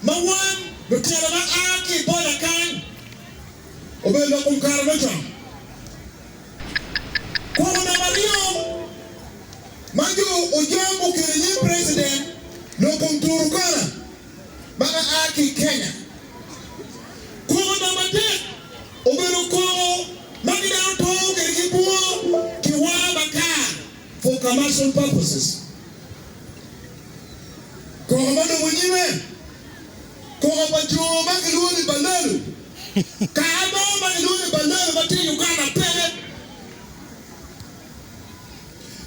Mawan, Butelama Aki, Bodakan, Obelo Kumkaramaton. Kona Mario, Maju, Ojango, Kenyan president, no Kumturukana, Bana Aki, Kenya. Kona Mate, Obelo Komo, Magina Tong, and Kipuo, Kiwabaka, for commercial purposes. Kona Manyime. Koma Bajo, Magaluni Balaalo. Kama Magaluni Balaalo, Mati Uganda Pele.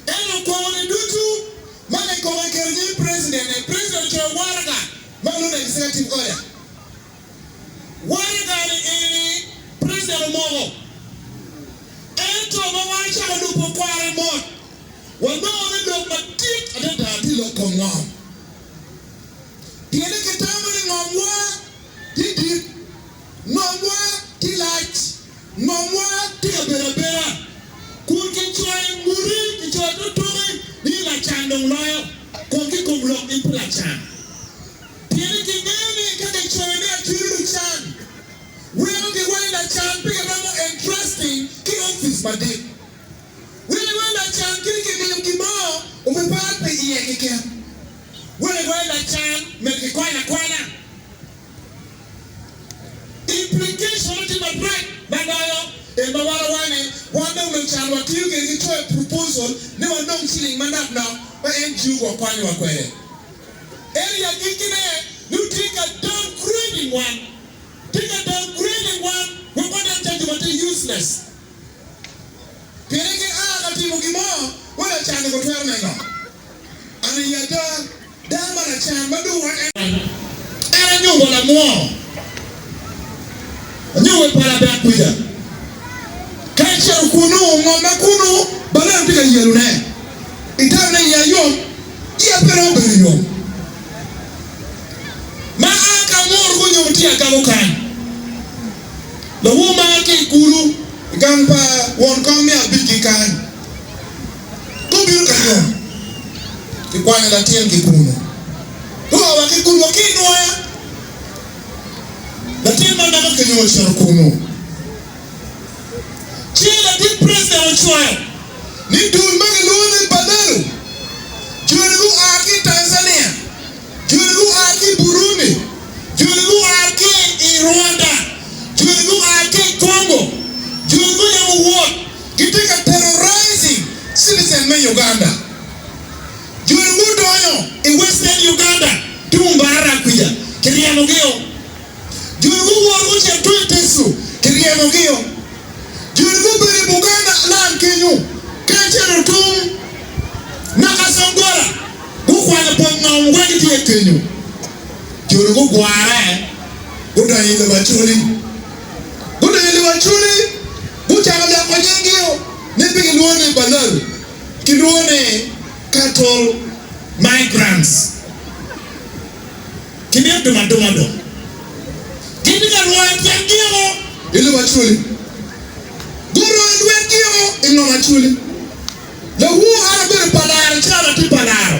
Eno Kona Dutu, Mane Koma Kenyan president, and President Waraga, Magaluni executive order. Waraga ni President Mogo. Ento Mawacha Malupo Kware Mot. Wano Look Matik, and then Tilo Kongwam. Tiene que estar en Nomwa, Tidi, Nomwa, Tilat, Nomwa, Tigabera, Kurkin Choy, Muri, Kichotori, Nila Chandong Loyal, Konki Kumlock in Pulachan. Tiene que Gani, Choy, Chan. We are the way that Chan, big and entrusting, King Office, my dick. We are the way that Chan, King Gimara, over bad pay again. When I go that child, make a quina. Implication of my break, Balaalo, and Bawana, one woman child, what you get into a proposal, no one knows silly man up now, but ain't you or Quina. Area Gikine, you take a downgrading one. Take a downgrading one, we're going to tell you what is useless. Pireke Agati Gimara, what a child of a 12 and you're Dama na chan maduwa era nyumba la muo nyuwe para bakuja kacha kunu ngoma kunu bala mpika yelu ne itana ya yom ya pero beriyo ma aka mor kunyo mtia kamukan la wuma ke kuru gamba won come ya bigi kan to biru kayo Kikwanya la tien kikuno. Huwa wakikuno kinwa. La tien mandaka kinwa sharukuno. Chila di president wachwaya. Ni dulmagi luoni Balaalo. Juligu aki Tanzania. Juligu aki Burundi. Juligu aki Rwanda. Juligu aki Congo. Juligu ya uwot. Kitika terrorizing citizen men Uganda. In Western Uganda, Tumbara Kuya, Kiriamogio. Jurugu Warucha to Iteso, Kiriamogio. Jurugu Buganda, Land Kenyu, Kacha Tum, Nakasangora, Bukwana Pong, Wagiti Kenyu. Jurugu Guara, Buddha in the Acholi, Buddha in the Acholi, Butala Panyangio, Nipping in one in Balaalo, Kiruane, cattle. Migrants. Kini domado. Kini karwa yangio ile wachuli. Guru yangio ino wachuli. Le hu arabe padaro chala ti padaro.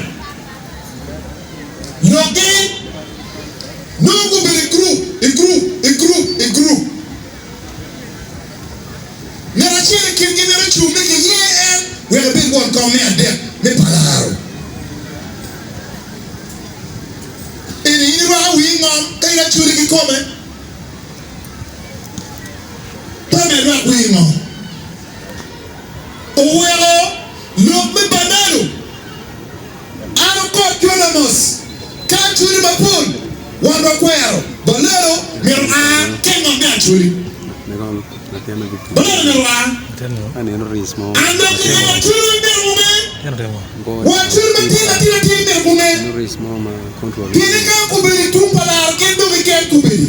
Yogi no go be group. Nera chile kingi nera chumi ki we a big one come here there. Me padaro. Kaya churi kikome Pamela Wimo Owelo Look me Balaalo Okot Amos Kachuri Mapun Wanda Kwero Balaalo Mero Kengo Machuri Balaalo Mero Ando Kina Churi Merume Wachuri Matina Tina Merume Kini Kubiri Tumpala Kendo Ken Kubiri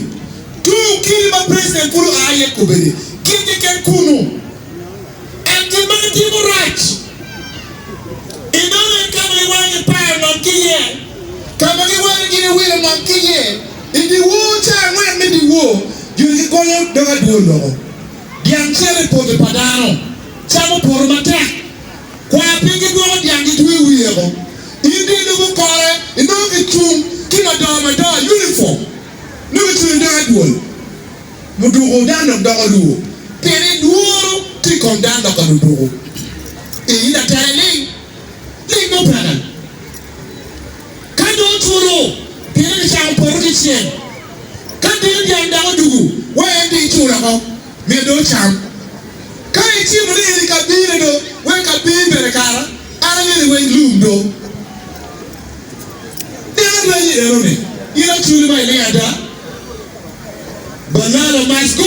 Tu Kilima President Kuru Aye Kubiri Kiki Ken Kunu and humanity rights in order to win power Monkey Kamani wani gini wile Monkey in the war time when me the war you go out the door Dianchele po the Padano Chamo Pormata Kwa Pigi go Diangi Wiyego Indi Lugu Kore Inoki Tum Kina Dama Da uniform no to ndadwol mudugo dando dogo tere duoro ti kon dando ka dugo e ina tare le mo pragan kado turo tere cha politician kado ndi anda dugo wa ndi turo ko me do cham kai ti mo ni ka bire do wa ka bire kara ara ni we lum do tere le yero ne ira chuli mai le ada Balaalo must go.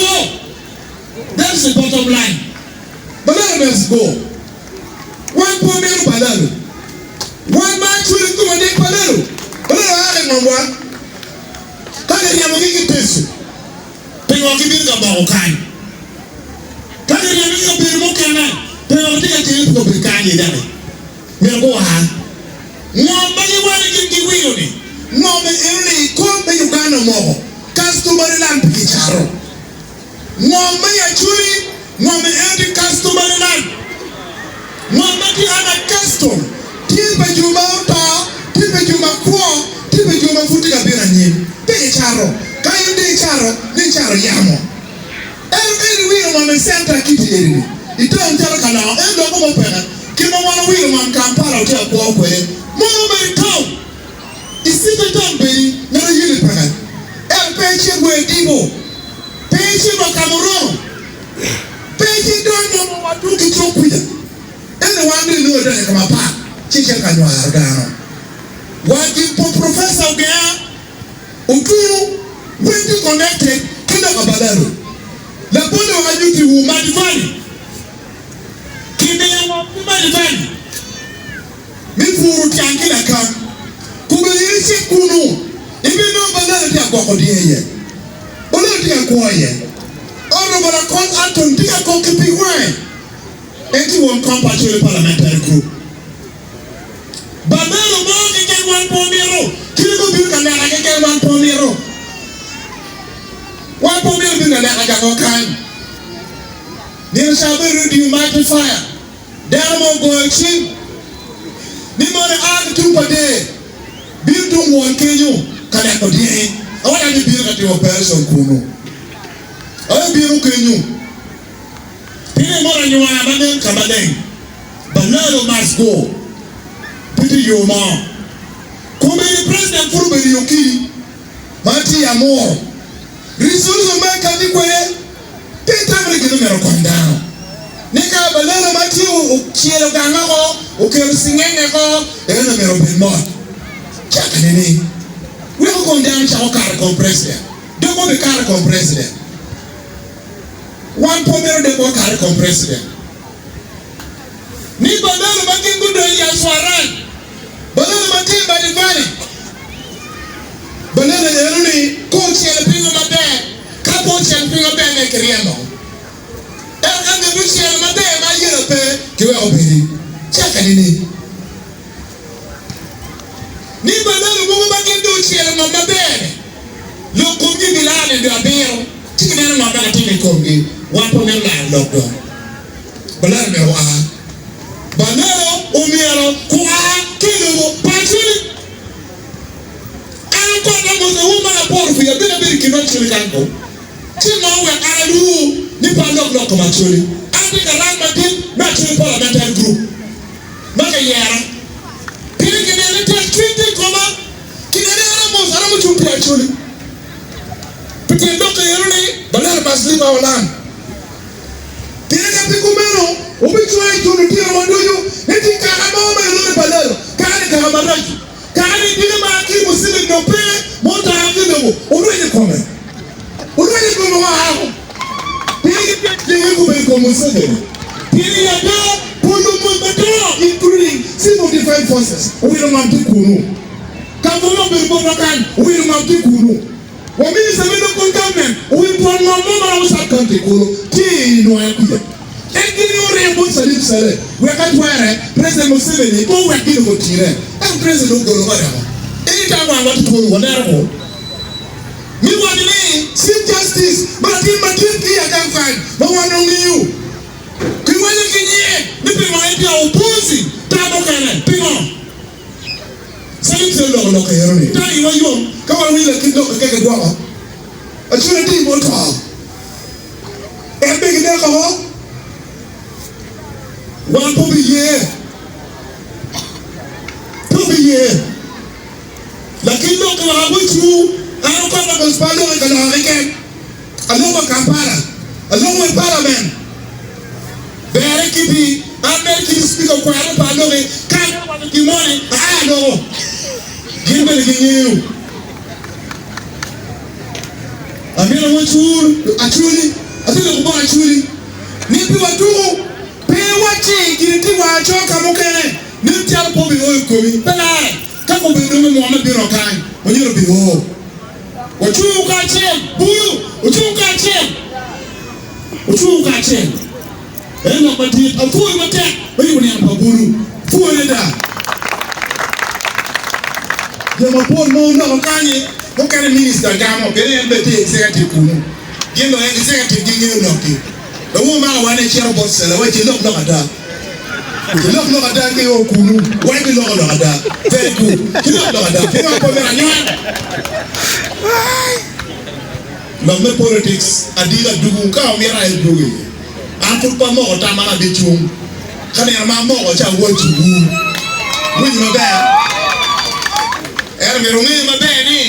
That's the bottom line. Balaalo must go. One poor man Balaalo. One man should come and take Balaalo. Balaalo are number one. Kaya niya magiging Iteso. Pero ang kibir ka ba o kain? Kaya niya magiging kibir mo kaya na. Pero ang tika chilip ko bikani dali. Meron ko ha. Ngomba wala kikiwilo ni. Ngomba ni kumbe Uganda mo. Customer land picharo. Ngombe ya churi, ngombe endi customer land. Ngombe ti ana custom. Tipe juma uta, tipe juma kuo, tipe juma futi kabira nyini. Picharo. Kayo di charo, ni charo yamo. Eri wiro ngombe center kiti eri. Ito mcharo kanao, endo kumo peka. Kima wana wiro ngombe Kampala utia kuwa kwe. Mono beri town. Isite town beri, nara yili peka. Pension we divo, pension wa Cameroon, pension don't know what to get up with. And the one who knows that come apart, chicken can you are down. What you Professor Gaya, Ukuru, when you connected, Kina Balaalo. The body of you to Madivani. Kina Madivani. Mifuru Tiankila come. Kubelisi Kunu. Even though Balaalo dia kwa diye, Balaalo dia kwa ye. Oro bara kon Anton dia kwa kipi wine. Enti won compatible parliamentary group. Balaalo mo ke wan pomero. Kile ko bi kan na ke wan pomero. Wan pomero bi na ga ko kan. Ni sabe ready mighty fire. Damo go chin. Ni mo na ag tu pade. Bi tu won kenyo. Kaya ko diye awala ni biir ka ti operation kuno ay biiru kenyu pine mo ra nyuma banen kabaden Balaalo must go piti yoma ko be president furu be yoki mati amor resource man kan ni kwe pita mo ke numero kwandano nika Balaalo mati o chielo ganga ko o ke singenge ko e numero ben mo chakaneni. We will go down to our car president. Don't go to car president. One pomero de go car president. Ni Balaalo Bagungu do ya swaran. Balaalo Bagungu by the valley. Balaalo yeruni coach ya pingo mabe. Kapo ya pingo be me kriano. Anga bushi ya mabe ma yero pe kiwe obedi. Chaka nini. Ni Balaalo Mungu Bagungu chielo no mabere. Lo kongi bilale do abero. Tiki neno mabere tiki kongi. Wapo neno la lockdown. Balaalo me wa. Balaalo umiero kwa kilo pachuli. Anko na moza uma na porfu ya bila bili kinachuli kanko. Chima uwe Alur ni pa lock machuli. Andi karama din na chuli parliamentary group. Maka yera. Pili kinele tweet koma. Kinele Amos aramu chupi Acholi. Piti ndoka yeruni Balaalo must leave our land. Kinele pikumeno ubichwa itunu tira wanduyu niti kakama yeruni Balaalo kani kakamaraji kani dile maaki musili nope mota hakile urueni kome wa hako pili pili kumeko musili pili ya do pulu Batoro including civil defense forces uwilo mamtikunu kavuno bilbono kan uwilo mamtikunu wamini sabino government uwilo mama usa country kulu tino ya kuja engini ore mbo salim sale wakati were president Museveni ko wakili ko tire president ugolo ngara any time I want to go whatever me want me seek justice but I can find no one only you kiwele kinye nipi maiti ya upuzi tabo kana pingo salim sale lo ka yeroni ta iwa yo kama wile kidogo keke dwako di motor. Big in alcohol. One per year. Per year. Lakini look at how much you. I don't come up with Spano and Canadian. Along with Kampala. Along with Parliament. Very kippy. I'm making you speak of Kuala Panoe. Can't want to give money. I know. Give me the new. I'm here to watch you. Acholi. I think I'm going to Acholi. Nipi Batoro. Pay watching. Give it to my chalk. I'm okay. Nipi tell Bobby Oil Kobe. Balaalo. Come on, baby. I'm going to be okay. When you're be home. What you got check? Boo! What you got check? What you got check? And I'm going to fool my tech. But you want to Buru. Fool it out. You're my poor mom. No, what kind of minister? I'm going to be executive. Give me executive. Give me lucky. The woman want to share about seller. What you look at that? You look at that. Why do you look at that? Very good. You look at that. You look at that. Love politics. Adila dugu ka mera dugu. Antu pa mo ta mana bichum. Kani ama mo cha wochu. Wini mabe. Merungi mabe ni.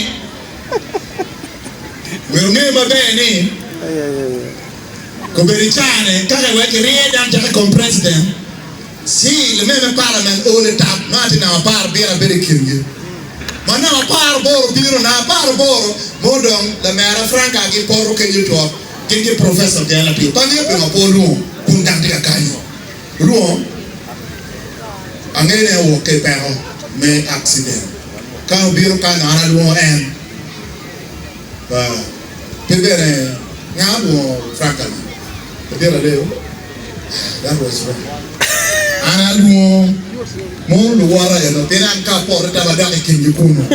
Merungi mabe ni. Koberichane kaka weke rieda jaka comme president. Si le même parlement au l'étape maintenant par bira berikirgi. Mana par boro biro na par boro modong la mera franca ki poro ke yuto ki professor de la pi pandi pe ma polo kun dang ka kanyo ruo angene wo ke pero me accident ka biro ka na ruo en ba pebere ngabo franca pebere leo that was right ana ruo mo lo wara ya no tena ka por ta badang kingi kuno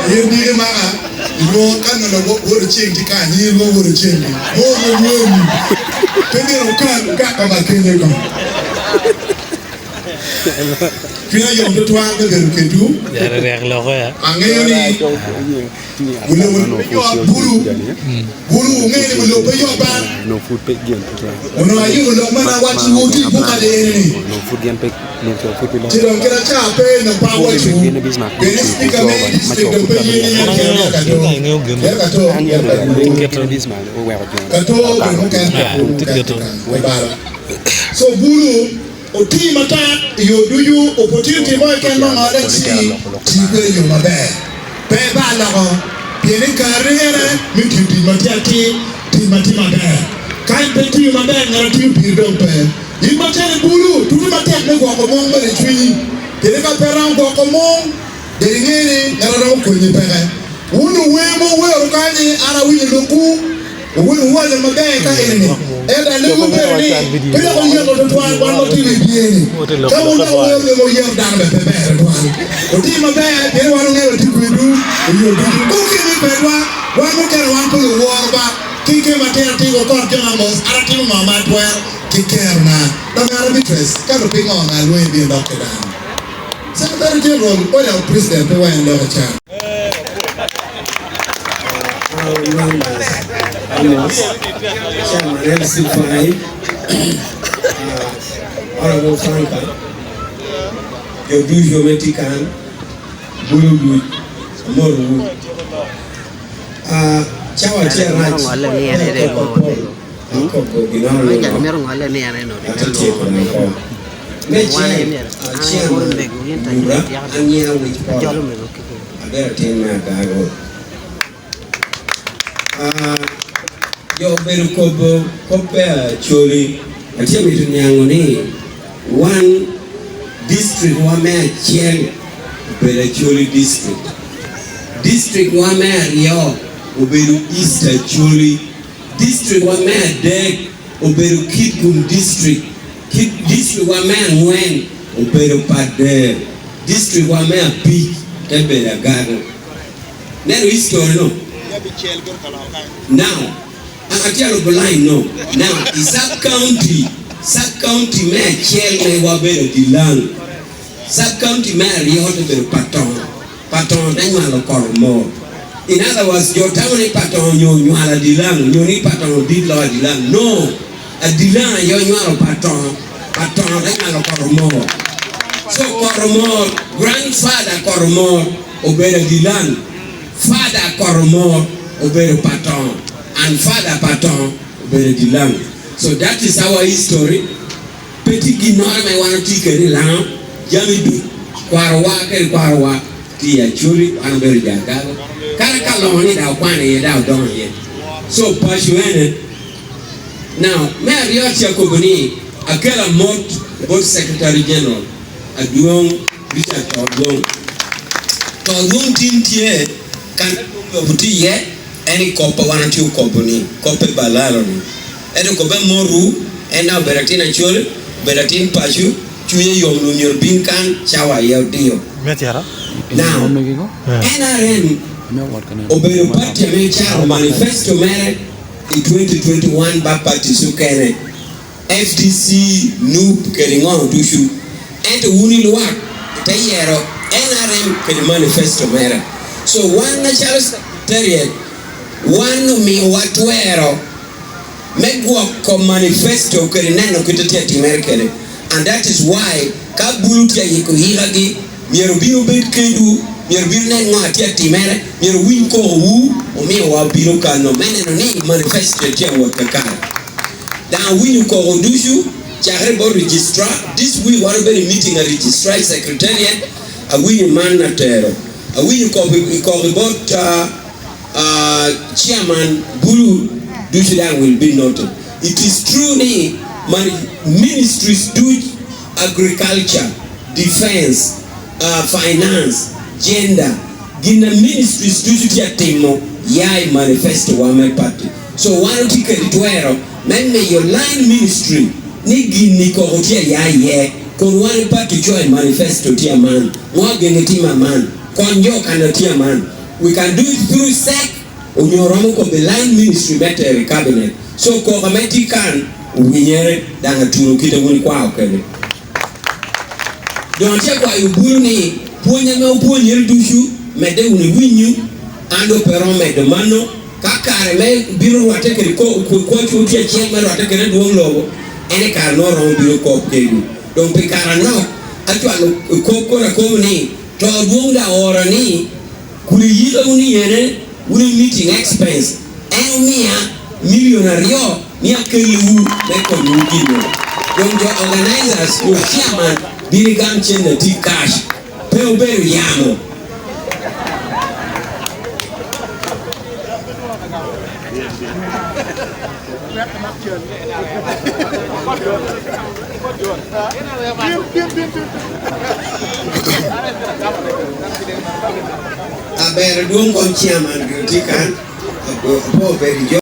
yendi mama lo kan no go chingi ka ni lo go chingi mo ni tena ro kan ka ba kingi ko Pina yung tuwa ka ke du ya rek lo ko ya angayo ni Bulu ngene bulu pe yo ban no food pe gen ono ayu lo mana wati wuti buka de no food gen pe no food pe tiro kira cha pe no pa wati bene speaker me district de pe yene ya ka to so bulu oti mata yo do you opportunity mo kan no ngale si tibe yo mabe pe ba la ko piene carriere mi ti matiati ti mabe kan pe ti mabe ngara ti pi do pe i mata bulu tu matiat ne ko mo ngale twi piene ka peran ko mo de ngene ngara do ko ni pe unu we mo we o kan ni ara wi loku Uwe uwaje mabe ka ene eda lego beri bila ko yego to twan wan ti bieni ka mo na wo mo yer dan be be twan o ti mabe be wan ngelo ti kudu yo ko ki ni be wan mo kere wan ko wo ba ki ke mater ti ko kon Amos ara ti mama twer ki kerna na ngara bitres ka ro pingo na lo bi ndok dan Secretary General o ya president pe wan ndo cha Amos, Chairman MC5, Honorable Franca, your usual Metican, Bulu, Moru, Chawa Chairman, yo beru kobo Acholi atia bitu nyangoni one district wa me chieng beru Acholi district wa me rio oberu East Acholi district wa me dek oberu Kitgum district wa me ngwen oberu Pader district wa me Big ebera Garden nero history no now Akatialo Bolai no. Now, is that county me chel me wabere dilang. Sub-county mayor yot obedo patron. Patron ne nyalo Koromor. In other words, your town ni patron nyuala dilang, ni patron didlo dilang. No, a dilang yo nyuala patron ne nyalo Koromor. So Koromor, grandfather Koromor obedo dilang, father Koromor obedo patron, and father patron obedo dilang. So that is our history. Petit Gimara me wana tikeri lang, jamidu kwarwa ti Acholi anabere jagago. Karakaloni da kwane da don ye. So pashuene. Now, me arioti akoboni akela mot board secretary general aduong Richard Todong. Todong tintie kan obuti ye any kopa wana ti ukoboni, kope Balaalo ni. Edo kobe moru ena beratin Acholi, beratin pashu chuye yom lunyor binkan chawa yaudio. Now, NRM obedo party amecharo manifesto mere in 2021 ba party sukene FDC noob keringon dushu ento wuni luak tayero NRM kedi manifesto mere. So one natural secretariat one mi watuero megwa ko manifesto kedi neno kitatia timerkele, and that is why kabulutia yiko hiragi Mierubino bet kedu, mierubino ne ngati atimere, mierubino ko wu, omi wa bino kano mene no ni manifesto tia wakakara. Now we ko ondushu, chakre bo registrar. This week one very meeting a registrar secretariat, a we man natero. A we ko about chairman Bulu dushu that will be noted. It is true ni ministries do agriculture, defense, finance, gender, gina ministries tuzutia temo yai manifesto wame party. So one ticket tuero, men your line ministry ni gini kohotia yai ye, kon one party join manifesto tia man, mwagene tima man, konjo kana tia man. We can do it through SEC, unyoromo ko the line ministry better cabinet. So ko kameti kan, uwinyere, danga turu kita wuni kwa okene. Don't check why you bully, Punya no Punya dushu, Mede winyu, and operon made the mano, Kakare may bureau what take a coat to a chairman or take a one logo, any car no wrong bureau cop cable. Don't pick a no, actually, a coco a comedy, Todwunda or a knee, could you only ere, will meeting expense, and millionaire, near Kelu, make on you. Don't your organizers, your chairman. Birigam chende ti cash. Pero beru yamo. Aber duong kon chairman kritikan po beru